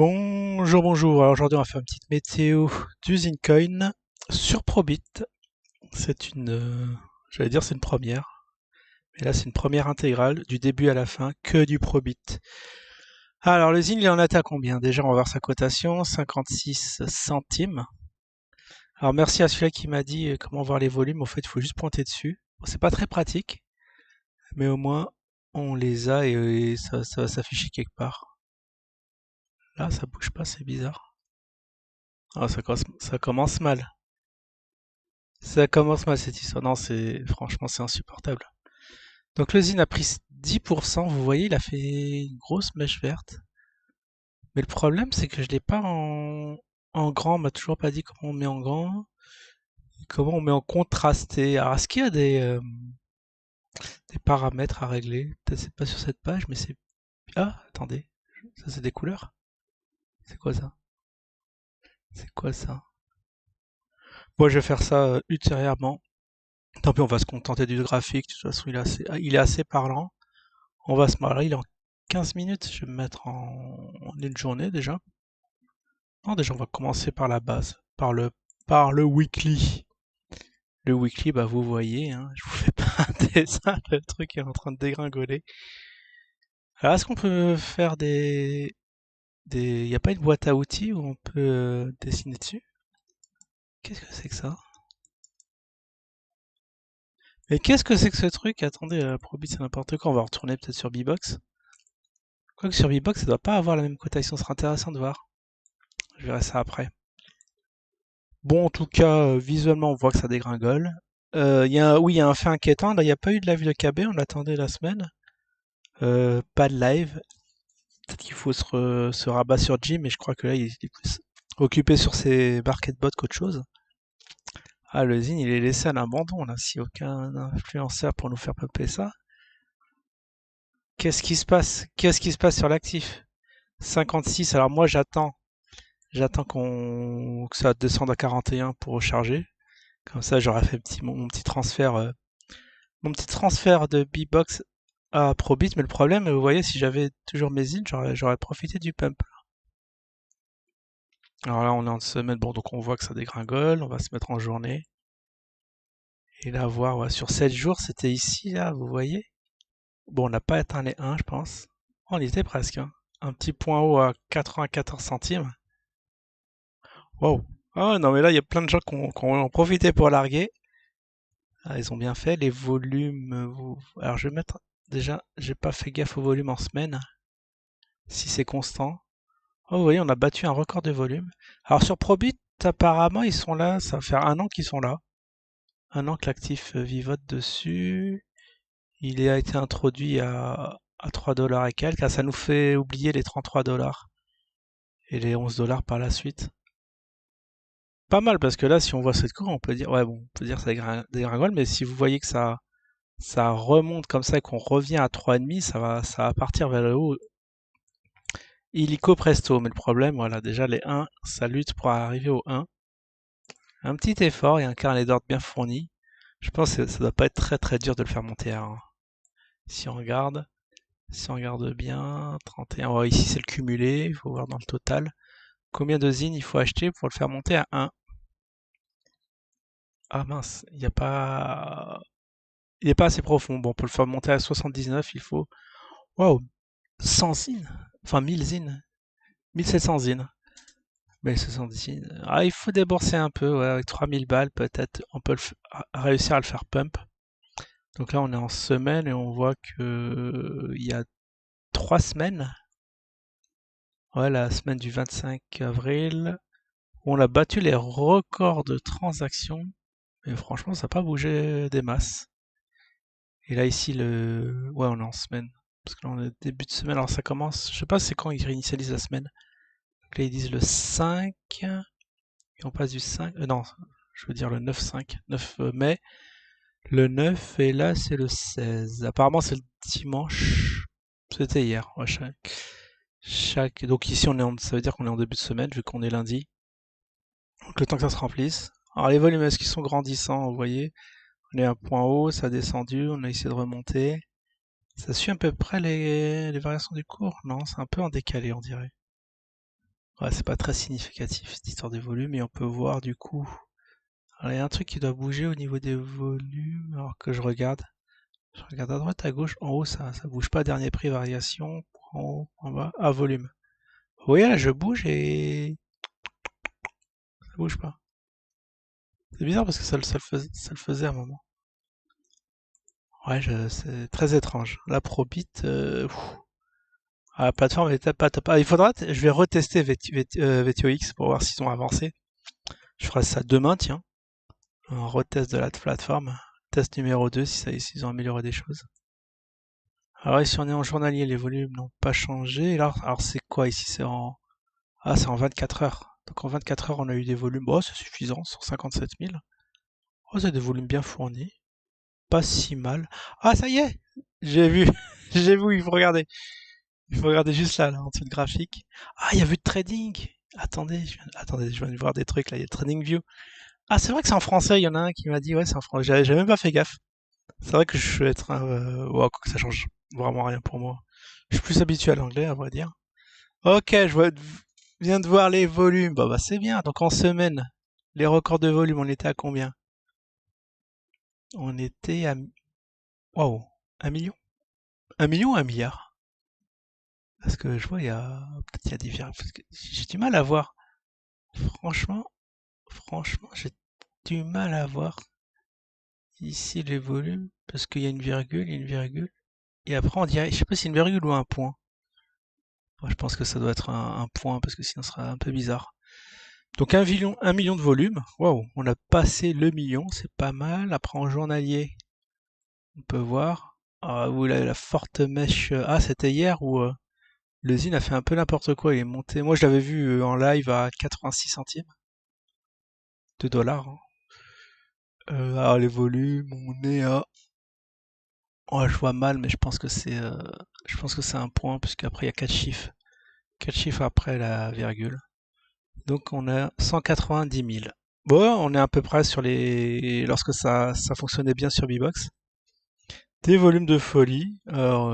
Bonjour, bonjour. Alors aujourd'hui, on va faire une petite météo d'usine Coin sur Probit. C'est j'allais dire c'est une première, mais là c'est une première intégrale du début à la fin, que du Probit. Alors l'usine, il en est à combien? Déjà, on va voir sa cotation, 56 centimes. Alors merci à celui-là qui m'a dit comment voir les volumes. En fait, il faut juste pointer dessus. Bon, c'est pas très pratique, mais au moins on les a et ça va s'afficher quelque part. Là, ça bouge pas, c'est bizarre. Ah, ça commence mal. Ça commence mal cette histoire. Non, franchement c'est insupportable. Donc le zine a pris 10%, vous voyez, il a fait une grosse mèche verte. Mais le problème c'est que je l'ai pas en grand, on m'a toujours pas dit comment on met en grand, comment on met en contrasté. Alors est-ce qu'il y a des paramètres à régler? Peut-être c'est pas sur cette page, mais c'est... Ah, attendez, ça c'est des couleurs? C'est quoi ça? C'est quoi ça? Bon, je vais faire ça ultérieurement. Tant pis, on va se contenter du graphique, de toute façon il est assez parlant. On va se marrer, il est en 15 minutes, je vais me mettre en une journée déjà. Non, déjà on va commencer par la base, par le weekly. Le weekly, bah vous voyez, hein, je vous fais pas un dessin, le truc est en train de dégringoler. Alors est-ce qu'on peut faire des... Y a pas une boîte à outils où on peut dessiner dessus? Qu'est-ce que c'est que ça? Mais qu'est-ce que c'est que ce truc? Attendez, Probit c'est n'importe quoi, on va retourner peut-être sur Bbox. Quoique sur Bbox ça doit pas avoir la même cotation, ce sera intéressant de voir. Je verrai ça après. Bon, en tout cas, visuellement, on voit que ça dégringole. Oui, il y a un fait inquiétant. Là, il n'y a pas eu de live de KB, on l'attendait la semaine. Pas de live. Peut-être qu'il faut se rabattre sur Jim, mais je crois que là, il est plus occupé sur ses market bots qu'autre chose. Ah, le Zine, il est laissé à l'abandon, là, si aucun influenceur pour nous faire pumper ça. Qu'est-ce qui se passe? Qu'est-ce qui se passe sur l'actif? 56, alors moi, j'attends que ça descende à 41 pour recharger. Comme ça, j'aurais fait mon petit transfert de B-Box à Probit, mais le problème, vous voyez, si j'avais toujours mes zines, j'aurais profité du pump. Alors là, on est en semaine, bon, donc on voit que ça dégringole, on va se mettre en journée. Et là, voir, ouais, sur 7 jours, c'était ici, là, vous voyez. Bon, on n'a pas atteint les 1, je pense. Oh, on y était presque, hein. Un petit point haut à 94 centimes. Wow. Ah non, mais là, il y a plein de gens qui ont profité pour larguer. Ah, ils ont bien fait. Les volumes, alors je vais mettre, déjà, j'ai pas fait gaffe au volume en semaine. Si c'est constant. Oh, vous voyez, on a battu un record de volume. Alors sur Probit, apparemment, ils sont là. Ça va faire un an qu'ils sont là. Un an que l'actif vivote dessus. Il a été introduit à 3 dollars et quelques. Ah, ça nous fait oublier les 33 dollars et les 11 dollars par la suite. Pas mal parce que là, si on voit cette courbe, on peut dire, ouais, bon, on peut dire que ça dégringole, mais si vous voyez que ça remonte comme ça et qu'on revient à 3,5, ça va partir vers le haut illico presto. Mais le problème, voilà, déjà les 1, ça lutte pour arriver au 1. Un petit effort et un carnet d'ordre bien fourni. Je pense que ça doit pas être très très dur de le faire monter à 1. Si on regarde, si on regarde bien, 31, ouais, ici c'est le cumulé, il faut voir dans le total. Combien de zines il faut acheter pour le faire monter à 1? Ah mince, il est pas assez profond. Bon, pour le faire monter à 79, il faut, waouh, 100 zines, enfin 1000 zines, 1700 zines. Mais 70 zines. Ah, il faut débourser un peu, ouais, avec 3000 balles, peut-être on peut réussir à le faire pump. Donc là, on est en semaine et on voit que il y a 3 semaines, ouais, la semaine du 25 avril, où on a battu les records de transactions. Et franchement, ça n'a pas bougé des masses. Et là, ici, ouais, on est en semaine. Parce que là, on est début de semaine. Alors, ça commence, je sais pas c'est quand ils réinitialisent la semaine. Donc là, ils disent le 5. Et on passe du 5. Non, je veux dire le 9-5. 9 mai. Le 9. Et là, c'est le 16. Apparemment, c'est le dimanche. C'était hier. Ouais, donc ici, ça veut dire qu'on est en début de semaine, vu qu'on est lundi. Donc le temps que ça se remplisse. Alors, les volumes, est-ce qu'ils sont grandissants? Vous voyez, on est à un point haut, ça a descendu, on a essayé de remonter. Ça suit à peu près les variations du cours? Non, c'est un peu en décalé, on dirait. Ouais, c'est pas très significatif cette histoire de volume, et on peut voir du coup. Alors, il y a un truc qui doit bouger au niveau des volumes, alors que je regarde. Je regarde à droite, à gauche, en haut, ça bouge pas. Dernier prix, variation, en haut, en bas, ah, volume. Oui, là, je bouge et ça bouge pas. C'est bizarre parce que ça le faisait à un moment. Ouais, c'est très étrange. La Probit, la plateforme était pas top. Ah, je vais retester VTOX pour voir s'ils ont avancé. Je ferai ça demain, tiens. Un retest de la plateforme. Test numéro 2, s'ils ont amélioré des choses. Alors ici on est en journalier, les volumes n'ont pas changé. Alors c'est quoi ici? C'est en 24 heures. Donc en 24 heures on a eu des volumes, bon c'est suffisant, 157 000. Oh, c'est des volumes bien fournis. Pas si mal. Ah ça y est, j'ai vu, j'ai vu, il faut regarder. Il faut regarder juste là, en dessous de graphique. Ah, il y a vu de trading. Attendez, je viens de voir des trucs là, il y a Trading View. Ah, c'est vrai que c'est en français, il y en a un qui m'a dit, ouais, c'est en français. J'avais même pas fait gaffe. C'est vrai que je suis être ouais, quoi que ça change vraiment rien pour moi. Je suis plus habitué à l'anglais, à vrai dire. Ok, viens de voir les volumes. Bah, c'est bien. Donc en semaine, les records de volume, on était à combien? On était à... Waouh, 1 million? 1 million ou 1 milliard? Parce que je vois, peut-être il y a des virgules. Parce que j'ai du mal à voir. Franchement, franchement, j'ai du mal à voir ici les volumes. Parce qu'il y a une virgule, il y a une virgule. Et après, on dirait, je sais pas si c'est une virgule ou un point. Moi, je pense que ça doit être un point parce que sinon ce sera un peu bizarre. Donc 1 million de volume. Waouh, on a passé le million, c'est pas mal. Après en journalier, on peut voir. Ah, où la forte mèche. Ah, c'était hier où le Zine a fait un peu n'importe quoi. Il est monté. Moi, je l'avais vu en live à 86 centimes de dollars, hein. Alors les volumes, on est à. Oh, je vois mal, mais je pense que c'est un point puisqu'après il y a 4 chiffres. 4 chiffres après la virgule. Donc on a 190 000. Bon, on est à peu près sur les... Lorsque ça fonctionnait bien sur Bbox. Des volumes de folie. Alors,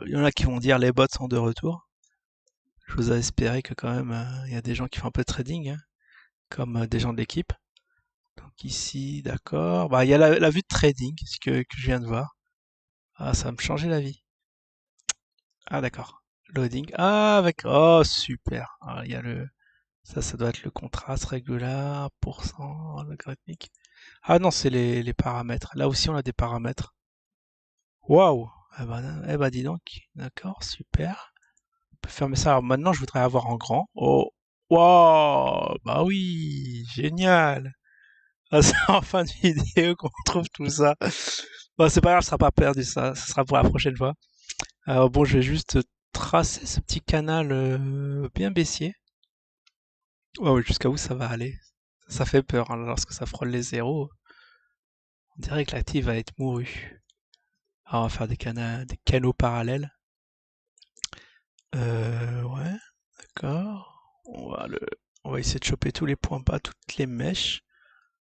il y en a qui vont dire les bots sont de retour. Je vous ai espéré que quand même, il y a des gens qui font un peu de trading, hein, comme des gens de l'équipe. Donc ici, d'accord. Bah, il y a la vue de trading que je viens de voir. Ah, ça va me changer la vie. Ah, d'accord. Loading. Ah, avec... Oh, super. Ah, il y a le... Ça doit être le contraste régulier, pourcent, logarithmique. Ah non, c'est les paramètres. Là aussi, on a des paramètres. Waouh! Eh ben, dis donc. D'accord, super. On peut fermer ça. Alors maintenant, je voudrais avoir en grand. Oh, waouh! Bah oui, génial. Ah, c'est en fin de vidéo qu'on trouve tout ça. Bon, c'est pas grave, ça sera pas perdu, ça. Ça sera pour la prochaine fois. Alors bon, je vais juste tracer ce petit canal bien baissier. Oh, jusqu'à où ça va aller? Ça fait peur, hein, lorsque ça frôle les zéros. On dirait que l'active va être mourue. Alors, on va faire des canaux parallèles. Ouais, d'accord. On va essayer de choper tous les points bas, toutes les mèches.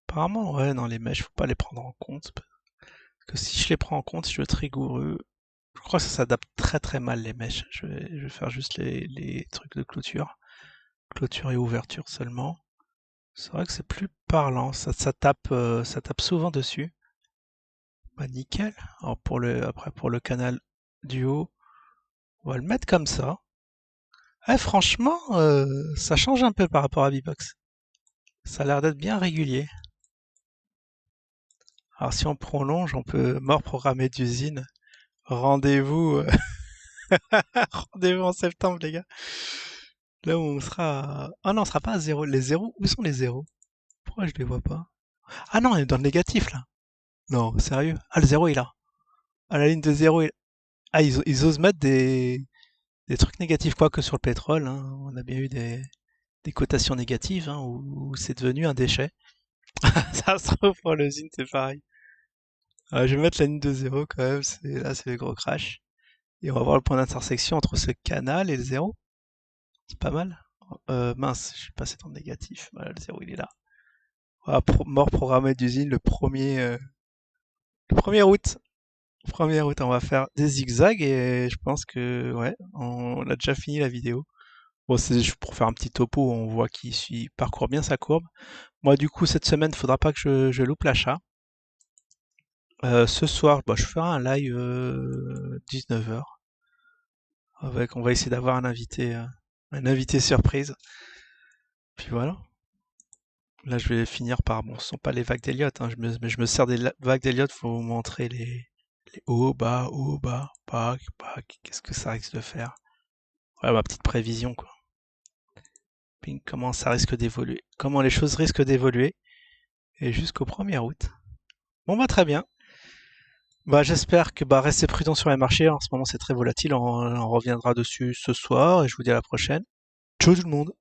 Apparemment, ouais, non, les mèches, faut pas les prendre en compte. Parce que si je les prends en compte, si je veux être rigoureux, je crois que ça s'adapte très très mal les mèches. Je vais faire juste les trucs de clôture. Clôture et ouverture seulement. C'est vrai que c'est plus parlant. Ça tape souvent dessus. Bah, nickel. Alors après, pour le canal du haut, on va le mettre comme ça. Ouais, franchement, ça change un peu par rapport à V-Box. Ça a l'air d'être bien régulier. Alors si on prolonge, on peut mort programmer d'usine. Rendez-vous, rendez-vous en septembre, les gars. Là où on sera. Ah non, on sera pas à zéro. Les zéros, où sont les zéros? Pourquoi je les vois pas? Ah non, on est dans le négatif là. Non, sérieux? Ah, le zéro est là. À la ligne de zéro, ah, ils osent mettre des trucs négatifs, quoi que sur le pétrole, hein. On a bien eu des cotations négatives, hein, où c'est devenu un déchet. Ça se trouve pour le zine, c'est pareil. Je vais mettre la ligne de zéro quand même. Là, c'est le gros crash. Et on va voir le point d'intersection entre ce canal et le zéro. C'est pas mal. Mince, je suis passé dans le négatif. Voilà, le zéro, il est là. Voilà, mort programmée d'usine le 1er août. 1er août, on va faire des zigzags et je pense que, ouais, on a déjà fini la vidéo. Bon, c'est juste pour faire un petit topo, on voit qu'il parcourt bien sa courbe. Moi, du coup, cette semaine, faudra pas que je loupe l'achat. Ce soir, bah, je ferai un live 19h. On va essayer d'avoir un invité surprise. Puis voilà. Là, je vais finir par, bon, ce sont pas les vagues d'Elliott, hein, mais je me sers des vagues d'Elliott pour vous montrer les hauts, bas, bas, bas, qu'est-ce que ça risque de faire. Ouais, ma petite prévision, quoi. Puis comment ça risque d'évoluer, comment les choses risquent d'évoluer, et jusqu'au 1er août. Bon, bah, très bien. Bah, j'espère que, bah, restez prudents sur les marchés. En ce moment, c'est très volatile. On reviendra dessus ce soir, et je vous dis à la prochaine. Ciao tout le monde!